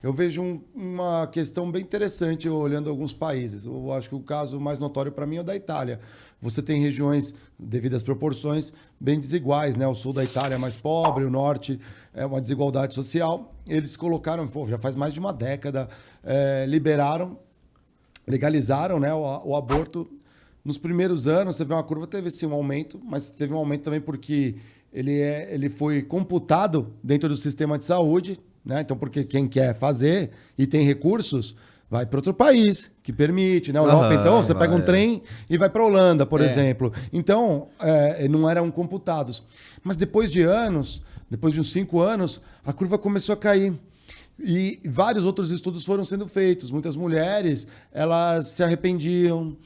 Eu vejo uma questão bem interessante olhando alguns países. Eu acho que o caso mais notório para mim é o da Itália. Você tem regiões, devido às proporções, bem desiguais, né? O sul da Itália é mais pobre, o norte é uma desigualdade social. Eles colocaram, já faz mais de uma década, legalizaram, né, o aborto. Nos primeiros anos, você vê uma curva, teve sim um aumento, mas teve um aumento também porque ele foi computado dentro do sistema de saúde, né? Então, porque quem quer fazer e tem recursos, vai para outro país que permite, né? Europa, então, você pega um trem e vai para a Holanda, por exemplo. Então, não eram computados. Mas depois de uns 5 anos, a curva começou a cair. E vários outros estudos foram sendo feitos. Muitas mulheres, elas se arrependiam,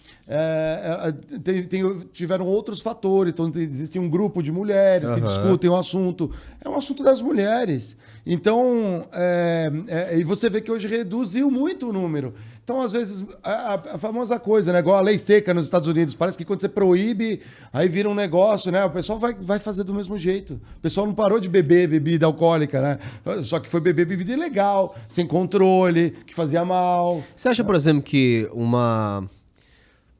tiveram outros fatores. Então, existe um grupo de mulheres que discutem o assunto. É um assunto das mulheres. Então, e você vê que hoje reduziu muito o número. Então, às vezes, a famosa coisa, né? Igual a lei seca nos Estados Unidos. Parece que quando você proíbe, aí vira um negócio, né? O pessoal vai fazer do mesmo jeito. O pessoal não parou de beber bebida alcoólica, né? Só que foi beber bebida ilegal, sem controle, que fazia mal. Você acha, por exemplo, que uma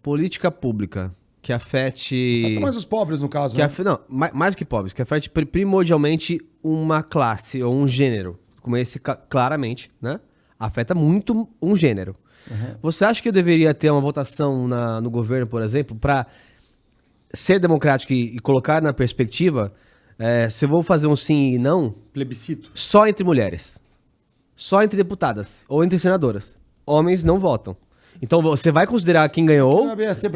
política pública que afete... Afeta mais os pobres, no caso, né? Não, mais que pobres, que afete primordialmente uma classe ou um gênero, como esse claramente, né? Afeta muito um gênero. Você acha que eu deveria ter uma votação no governo, por exemplo, para ser democrático e colocar na perspectiva, se eu vou fazer um sim e não... Plebiscito. Só entre mulheres. Só entre deputadas ou entre senadoras. Homens não votam. Então você vai considerar quem ganhou,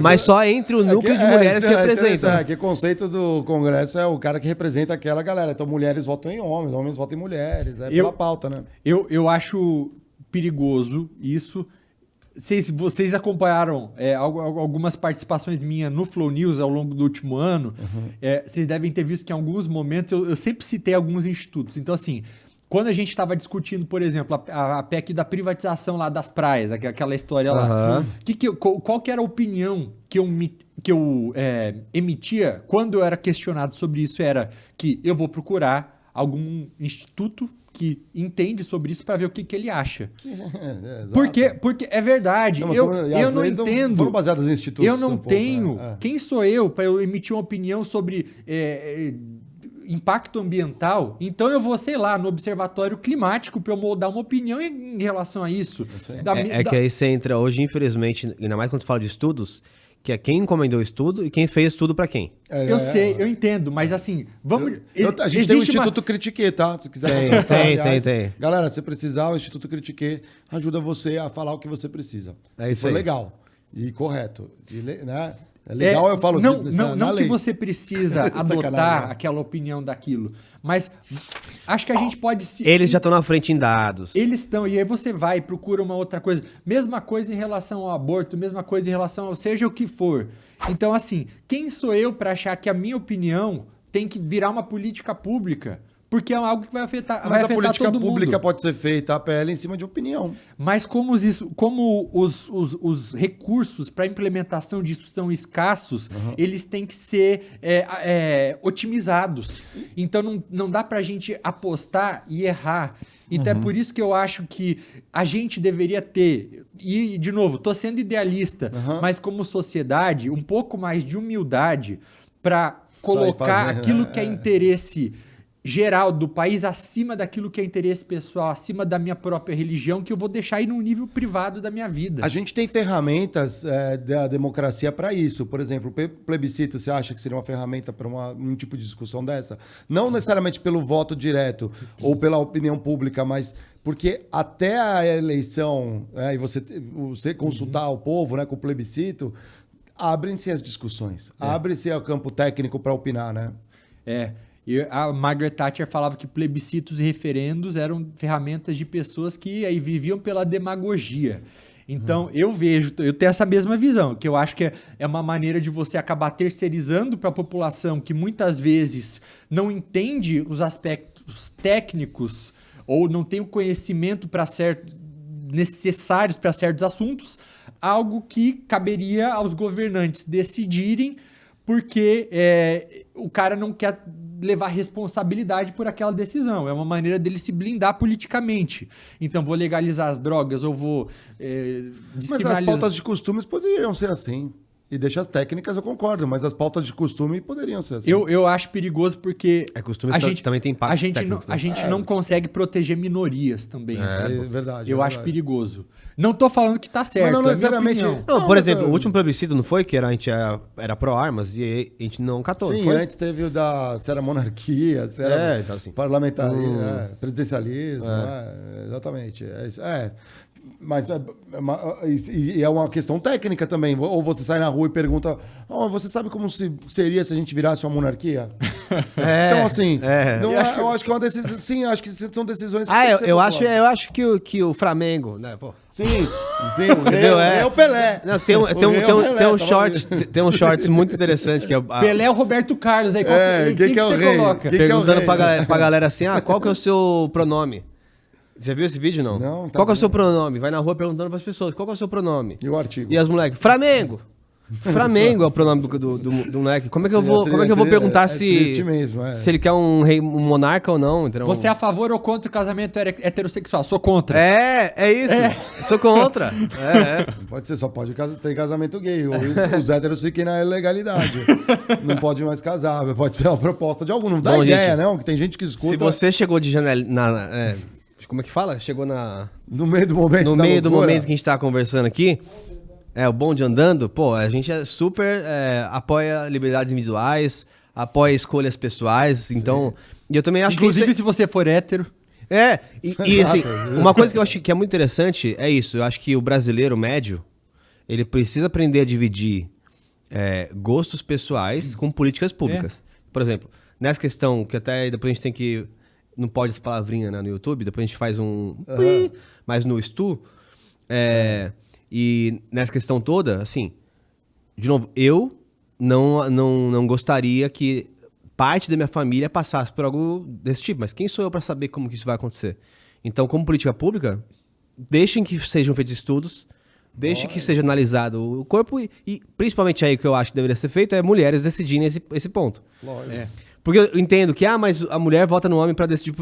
mas só entre o núcleo de mulheres que representam. Que o conceito do Congresso é o cara que representa aquela galera. Então mulheres votam em homens, homens votam em mulheres. Pela pauta, né? Eu acho perigoso isso. Vocês acompanharam algumas participações minhas no Flow News ao longo do último ano. Vocês devem ter visto que em alguns momentos eu sempre citei alguns institutos. Então, assim, quando a gente estava discutindo, por exemplo, a PEC da privatização lá das praias, aquela história lá, qual que era a opinião que eu emitia quando eu era questionado sobre isso? Era que eu vou procurar algum instituto que entende sobre isso para ver o que ele acha. Porque é verdade. Não, eu não entendo. Foram baseadas em institutos. Eu não tenho. Quem sou eu para eu emitir uma opinião sobre impacto ambiental? Então eu vou, sei lá, no observatório climático para eu moldar uma opinião em relação a isso. Que aí você entra hoje, infelizmente, ainda mais quando você fala de estudos, que é quem encomendou o estudo e quem fez estudo pra quem. Eu sei, eu entendo, mas assim, vamos... A gente tem o Instituto Critique, tá? Se quiser tem. Galera, se precisar, o Instituto Critique ajuda você a falar o que você precisa. É se isso for aí. legal e correto. Né? É legal, eu falo não na que lei. você precisa adotar aquela opinião daquilo, mas acho que a gente pode... Eles já estão na frente em dados. Eles estão, e aí você vai e procura uma outra coisa. Mesma coisa em relação ao aborto, mesma coisa em relação ao seja o que for. Então, assim, quem sou eu para achar que a minha opinião tem que virar uma política pública? Porque é algo que vai afetar todo mundo. Mas a política pública pode ser feita a PL em cima de opinião. Mas como os recursos para implementação disso são escassos, eles têm que ser otimizados. Então não dá para a gente apostar e errar. Então é por isso que eu acho que a gente deveria ter, e de novo, estou sendo idealista, mas como sociedade, um pouco mais de humildade para colocar aquilo que é interesse geral do país acima daquilo que é interesse pessoal, acima da minha própria religião, que eu vou deixar aí no nível privado da minha vida. A gente tem ferramentas da democracia para isso. Por exemplo, o plebiscito, você acha que seria uma ferramenta para um tipo de discussão dessa? Não necessariamente pelo voto direto ou pela opinião pública, mas porque até a eleição, e você consultar o povo, né, com o plebiscito, abrem-se as discussões, abre-se o campo técnico para opinar, né? E a Margaret Thatcher falava que plebiscitos e referendos eram ferramentas de pessoas que aí viviam pela demagogia. Então, eu tenho essa mesma visão, que eu acho que é uma maneira de você acabar terceirizando para a população que muitas vezes não entende os aspectos técnicos ou não tem o conhecimento necessários para certos assuntos, algo que caberia aos governantes decidirem, porque o cara não quer levar responsabilidade por aquela decisão. É uma maneira dele se blindar politicamente. Então, vou legalizar as drogas ou vou Mas as pautas de costumes poderiam ser assim. E deixa as técnicas, eu concordo, mas as pautas de costume poderiam ser assim. Eu acho perigoso porque Costumes também tem impacto técnico, a gente não consegue proteger minorias também. É verdade. Eu acho perigoso. Não tô falando que tá certo. Mas não é minha necessariamente- opinião. Não, Não, por mas exemplo, eu- o último plebiscito não foi que a gente era pró-armas e a gente não catou, não Sim, foi? antes teve o se era monarquia, se era então assim. parlamentarismo, presidencialismo, exatamente. Mas é uma questão técnica também. Ou você sai na rua e pergunta: você sabe como seria se a gente virasse uma monarquia? Então, assim, eu acho que é uma decisão. Sim, acho que são decisões que tem que ser eu populares. acho que o Flamengo, né, pô. Sim, o rei é o Pelé. Não, tem um shorts muito interessante que é Pelé é o Roberto Carlos. Aí, quem que é o você rei? coloca? Quem que é o perguntando rei? pra galera assim, qual que é o seu pronome? Você viu esse vídeo, não? Não, tá qual que é o seu vendo. pronome? Vai na rua perguntando pras pessoas, qual que é o seu pronome? E o artigo? E as moleques, Flamengo! Flamengo é o pronome do moleque. Como é que eu vou perguntar é se triste mesmo, se ele quer um rei, um monarca ou não? Entendeu? Você é a favor ou contra o casamento heterossexual? Sou contra. É isso. Sou contra. Pode ser, só pode ter casamento gay. Ou os héteros fiquem na ilegalidade. Não pode mais casar. Pode ser uma proposta de algum. Não dá Bom, ideia, gente, não. Que tem gente que escuta. Se você chegou de janela. Como é que fala? Chegou No meio do momento no da meio do loucura. momento que a gente tá conversando aqui. O bonde andando, pô, a gente é super apoia liberdades individuais, apoia escolhas pessoais, então. E eu também acho Inclusive, que. se você for hétero. E assim, uma coisa que eu acho que é muito interessante é isso. Eu acho que o brasileiro médio, ele precisa aprender a dividir gostos pessoais com políticas públicas. Por exemplo, nessa questão, que até depois a gente tem que. Não pode essa palavrinha, né, no YouTube, depois a gente faz mas no Stu. E nessa questão toda, assim, de novo, eu não gostaria que parte da minha família passasse por algo desse tipo, mas quem sou eu para saber como que isso vai acontecer? Então, como política pública, deixem que sejam feitos estudos, deixem que seja analisado o corpo e principalmente aí o que eu acho que deveria ser feito é mulheres decidirem esse ponto. Lógico. Porque eu entendo que, mas a mulher vota no homem para decidir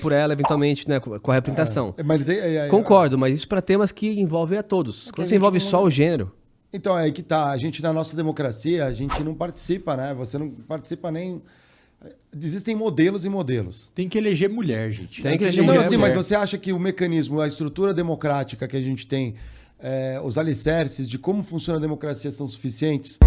por ela, eventualmente, né, com a representação. Mas Concordo, mas isso para temas que envolvem a todos. Quando você envolve só o gênero. Então, é aí que tá. A gente, na nossa democracia, a gente não participa, né? Você não participa nem. Existem modelos e modelos. Tem que eleger mulher, gente. Tem que eleger Não, mulher. assim, mas você acha que o mecanismo, a estrutura democrática que a gente tem, os alicerces de como funciona a democracia são suficientes?